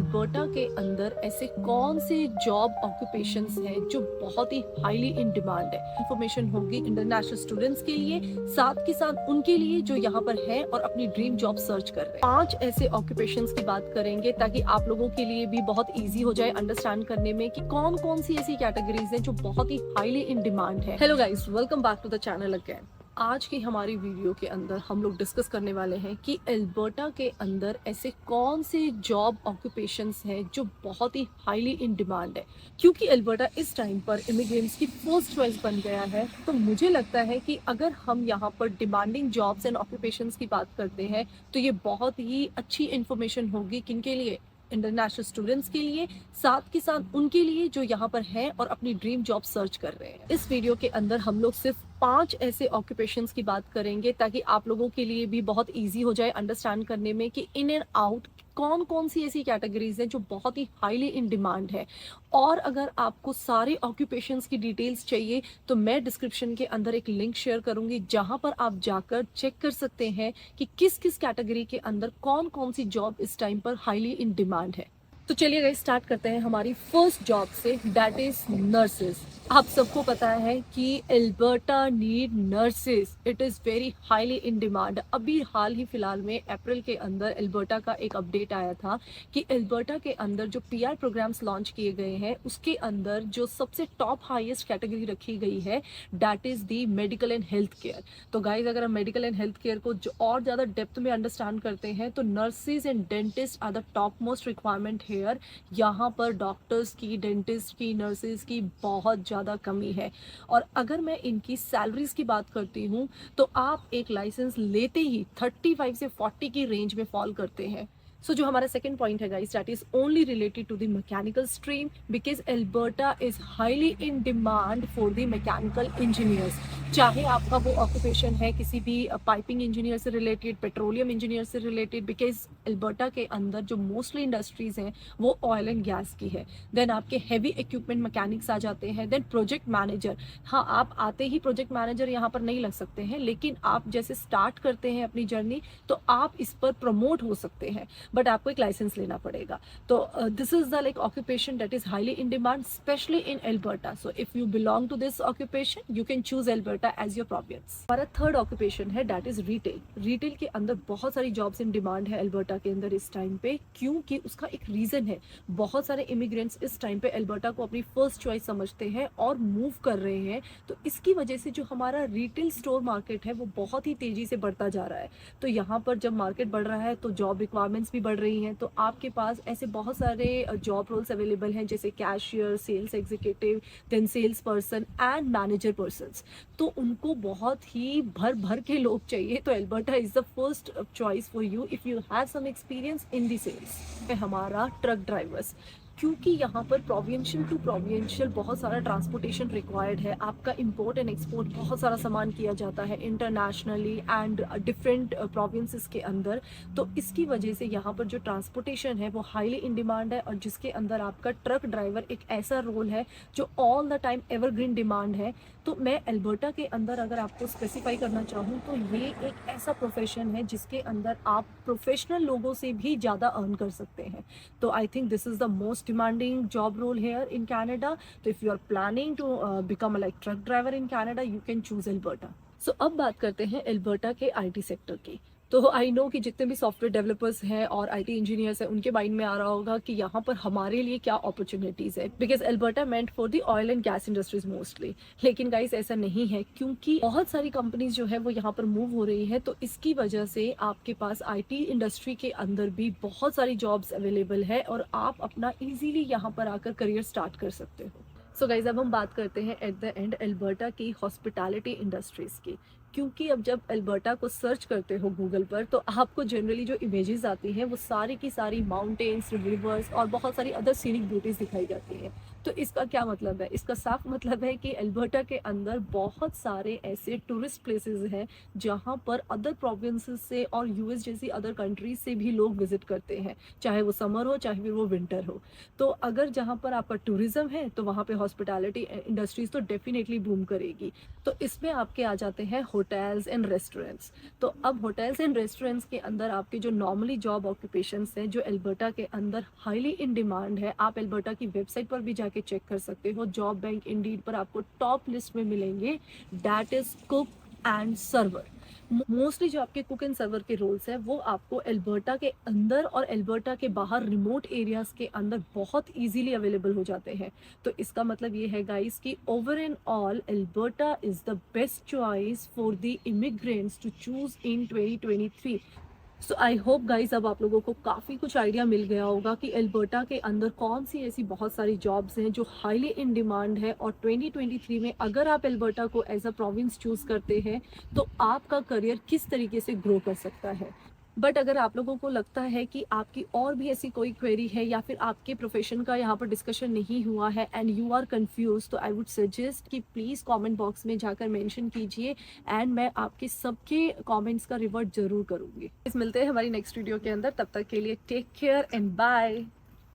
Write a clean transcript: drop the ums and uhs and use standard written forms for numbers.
Alberta के अंदर ऐसे कौन से जॉब ऑक्यूपेशंस हैं जो बहुत ही हाईली इन डिमांड है। इंफॉर्मेशन होगी इंटरनेशनल स्टूडेंट्स के लिए, साथ के साथ उनके लिए जो यहाँ पर है और अपनी ड्रीम जॉब सर्च कर रहे हैं। 5 ऐसे ऑक्यूपेशंस की बात करेंगे ताकि आप लोगों के लिए भी बहुत ईजी हो जाए अंडरस्टैंड करने में कि कौन कौन सी ऐसी कैटेगरीज हैं जो बहुत ही हाईली इन डिमांड है। Hello guys, welcome back to the channel again. आज की हमारी वीडियो के अंदर हम लोग डिस्कस करने वाले हैं कि अल्बर्टा के अंदर ऐसे कौन से जॉब ऑक्यूपेशंस हैं जो बहुत ही हाईली इन डिमांड है। क्योंकि अल्बर्टा इस टाइम पर इमिग्रेंट्स की फर्स्ट चॉइस बन गया है, तो मुझे लगता है कि अगर हम यहाँ पर डिमांडिंग जॉब्स एंड ऑक्यूपेशंस की बात करते हैं तो ये बहुत ही अच्छी इन्फॉर्मेशन होगी किनके लिए, इंटरनेशनल स्टूडेंट्स के लिए, साथ के साथ उनके लिए जो यहाँ पर हैं और अपनी ड्रीम जॉब सर्च कर रहे हैं। इस वीडियो के अंदर हम लोग सिर्फ 5 ऐसे ऑक्यूपेशंस की बात करेंगे ताकि आप लोगों के लिए भी बहुत इजी हो जाए अंडरस्टैंड करने में कि इन एंड आउट कौन कौन सी ऐसी कैटेगरीज हैं जो बहुत ही हाईली इन डिमांड है। और अगर आपको सारे ऑक्यूपेशंस की डिटेल्स चाहिए तो मैं डिस्क्रिप्शन के अंदर एक लिंक शेयर करूंगी जहां पर आप जाकर चेक कर सकते हैं कि किस किस कैटेगरी के अंदर कौन कौन सी जॉब इस टाइम पर हाईली इन डिमांड है। तो चलिए गाइस, स्टार्ट करते हैं हमारी फर्स्ट जॉब से, दैट इज नर्सेज। आप सबको पता है कि Alberta need nurses, it is very highly in demand. अभी हाल ही फिलहाल में अप्रैल के अंदर अल्बर्टा का एक अपडेट आया था कि अल्बर्टा के अंदर जो पीआर प्रोग्राम्स लॉन्च किए गए हैं उसके अंदर जो सबसे टॉप हाईएस्ट कैटेगरी रखी गई है that is the medical and health care. तो गाइज, अगर हम मेडिकल एंड हेल्थ केयर को जो और ज़्यादा डेप्थ में अंडरस्टैंड करते हैं तो nurses and dentist are the top most requirement here. यहाँ पर डॉक्टर्स की, डेंटिस्ट की, नर्सेज की बहुत ज़्यादा कमी है। और अगर मैं इनकी सैलरीज की बात करती हूँ तो आप एक लाइसेंस लेते ही 35 से 40 की रेंज में फॉल करते हैं। सो जो हमारा सेकंड पॉइंट है guys, that is only related to the mechanical stream because Alberta is highly in demand for the mechanical engineers. चाहे आपका वो ऑक्यूपेशन है किसी भी पाइपिंग इंजीनियर से रिलेटेड, पेट्रोलियम इंजीनियर से रिलेटेड, बिकॉज अल्बर्टा के अंदर जो मोस्टली इंडस्ट्रीज हैं वो ऑयल एंड गैस की है। देन आपके हैवी इक्विपमेंट मैकेनिक्स आ जाते हैं। देन प्रोजेक्ट मैनेजर, हाँ आप आते ही प्रोजेक्ट मैनेजर यहाँ पर नहीं लग सकते हैं, लेकिन आप जैसे स्टार्ट करते हैं अपनी जर्नी तो आप इस पर प्रमोट हो सकते हैं, बट आपको एक लाइसेंस लेना पड़ेगा। तो this is the like occupation that is highly in demand specially in Alberta. So if you belong to this occupation you can choose Alberta as your province. हमारा थर्ड ऑक्यूपेशन है दैट इज रिटेल। रिटेल के अंदर बहुत सारी jobs in demand है अल्बर्टा के अंदर इस टाइम पे, क्योंकि उसका एक रीजन है। बहुत सारे इमिग्रेंट्स इस टाइम पे अल्बर्टा को अपनी फर्स्ट चॉइस समझते हैं और मूव कर रहे हैं। तो इसकी वजह से जो हमारा रिटेल स्टोर मार्केट है वो बहुत ही तेजी से बढ़ता जा रहा है। तो यहाँ पर जब मार्केट बढ़ रहा है तो जॉब रिक्वायरमेंट्स भी बढ़ रही हैं। तो आपके पास ऐसे बहुत सारे जॉब रोल्स अवेलेबल हैं जैसे cashier, sales executive, then sales person and manager persons. तो उनको बहुत ही भर भर के लोग चाहिए। तो Alberta is the first choice for you if you have some experience in the sales. हमारा ट्रक ड्राइवर्स, क्योंकि यहाँ पर प्रोविंशियल टू प्रोविंशियल बहुत सारा ट्रांसपोर्टेशन रिक्वायर्ड है। आपका इंपोर्ट एंड एक्सपोर्ट बहुत सारा सामान किया जाता है इंटरनेशनली एंड डिफरेंट प्रोविंसेस के अंदर। तो इसकी वजह से यहाँ पर जो ट्रांसपोर्टेशन है वो हाईली इन डिमांड है, और जिसके अंदर आपका ट्रक ड्राइवर एक ऐसा रोल है जो all the time evergreen demand है। तो मैं अल्बर्टा के अंदर अगर आपको स्पेसिफाई करना चाहूँ तो ये एक ऐसा प्रोफेशन है जिसके अंदर आप प्रोफेशनल लोगों से भी ज़्यादा अर्न कर सकते हैं। तो I think this is the most demanding job role here in Canada. So if you are planning to become a like truck driver in Canada, you can choose Alberta. So अब बात करते हैं Alberta के IT sector की। तो I know कि जितने भी सॉफ्टवेयर डेवलपर्स हैं और आईटी इंजीनियर्स हैं उनके माइंड में आ रहा होगा कि यहाँ पर हमारे लिए क्या अपॉर्चुनिटीज़ है, because Alberta meant for the oil and gas industries mostly. लेकिन गाइस ऐसा नहीं है, क्योंकि बहुत सारी कंपनीज जो है वो यहाँ पर मूव हो रही है। तो इसकी वजह से आपके पास आईटी इंडस्ट्री के अंदर भी बहुत सारी जॉब्स अवेलेबल है और आप अपना ईजीली यहाँ पर आकर करियर स्टार्ट कर सकते हो। सो गाइज, अब हम बात करते हैं एट द एंड अल्बर्टा की हॉस्पिटैलिटी इंडस्ट्रीज की। क्योंकि अब जब अल्बर्टा को सर्च करते हो गूगल पर तो आपको जनरली जो इमेजेस आती हैं वो सारी की सारी माउंटेन्स, रिवर्स और बहुत सारी अदर सीनिक ब्यूटीज दिखाई जाती हैं। तो इसका क्या मतलब है? इसका साफ मतलब है कि अल्बर्टा के अंदर बहुत सारे ऐसे टूरिस्ट प्लेसेस हैं जहाँ पर अदर प्रोविंसेस से और यूएस जैसी अदर कंट्रीज से भी लोग विजिट करते हैं, चाहे वो समर हो चाहे फिर वो विंटर हो। तो अगर जहाँ पर आपका टूरिज्म है तो वहाँ पे हॉस्पिटैलिटी इंडस्ट्रीज तो डेफिनेटली बूम करेगी। तो इसमें आपके आ जाते हैं होटल्स एंड रेस्टोरेंट्स। तो अब होटल्स एंड रेस्टोरेंट्स के अंदर आपके जो नॉर्मली जॉब ऑक्यूपेशंस हैं जो एल्बर्टा के अंदर हाईली इन डिमांड है, आप एल्बर्टा की वेबसाइट पर भी जाके चेक कर सकते हो, जॉब बैंक इंडीड पर आपको टॉप लिस्ट में मिलेंगे, that is cook and server. Mostly जो आपके कुक एंड सर्वर के रोल्स हैं वो आपको एल्बर्टा के अंदर और एल्बर्टा के बाहर रिमोट एरियाज के अंदर बहुत इजीली अवेलेबल हो जाते हैं। तो इसका मतलब ये है गाइस कि over and all Alberta is the best choice for the immigrants to choose in 2023। So I hope guys अब आप लोगों को काफ़ी कुछ आइडिया मिल गया होगा कि एल्बर्टा के अंदर कौन सी ऐसी बहुत सारी जॉब्स हैं जो हाईली इन डिमांड है, और 2023 में अगर आप एल्बर्टा को एज अ प्रोविंस चूज करते हैं तो आपका करियर किस तरीके से ग्रो कर सकता है। बट अगर आप लोगों को लगता है कि आपकी और भी ऐसी कोई क्वेरी है या फिर आपके प्रोफेशन का यहाँ पर डिस्कशन नहीं हुआ है एंड यू आर कंफ्यूज, तो आई वुड सजेस्ट कि प्लीज़ कमेंट बॉक्स में जाकर मेंशन कीजिए एंड मैं आपके सबके कमेंट्स का रिवर्ट जरूर करूँगी। मिलते हैं हमारी नेक्स्ट वीडियो के अंदर, तब तक के लिए टेक केयर एंड बाय।